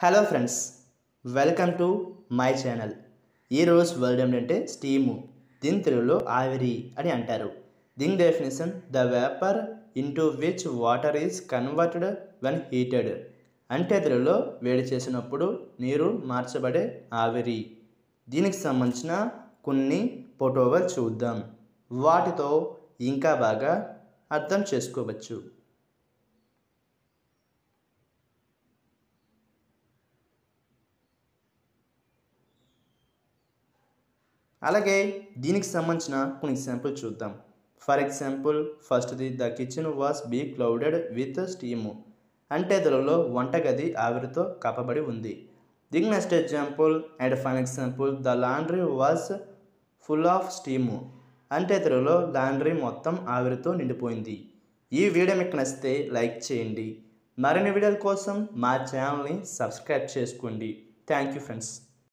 Hello friends, welcome to my channel. ఈరోజు word ఏంటంటే steam. దీని తెలుగులో ఆవిరి అని అంటారు. దీని definition the vapour into which water is converted when heated. అంటే తెలుగులో వేడి చేసినప్పుడు నీరు మార్చబడే ఆవిరి. దీనికి సంబంధించిన కొన్ని ఫోటోలు చూద్దాం. వాటితో ఇంకా బాగా అర్థం చేసుకోవచ్చు. అలాగే దీనికి సంబంధించిన కొన్ని ఎగ్జాంపుల్ చూద్దాం. ఫర్ ఎగ్జాంపుల్ ఫస్ట్ది the kitchen was be clouded with steam. అంటే తెలుగులో వంటగది ఆవిరితో కప్పబడి ఉంది. దీని next example and final example the laundry was full of steam. అంటే తెలుగులో లాండ్రీ మొత్తం ఆవిరితో నిండిపోయింది. ఈ వీడియో మీకు నచ్చితే లైక్ చేయండి. మరిన్ని వీడియోల కోసం మా ఛానల్ని సబ్స్క్రైబ్ చేసుకోండి. Thank you friends.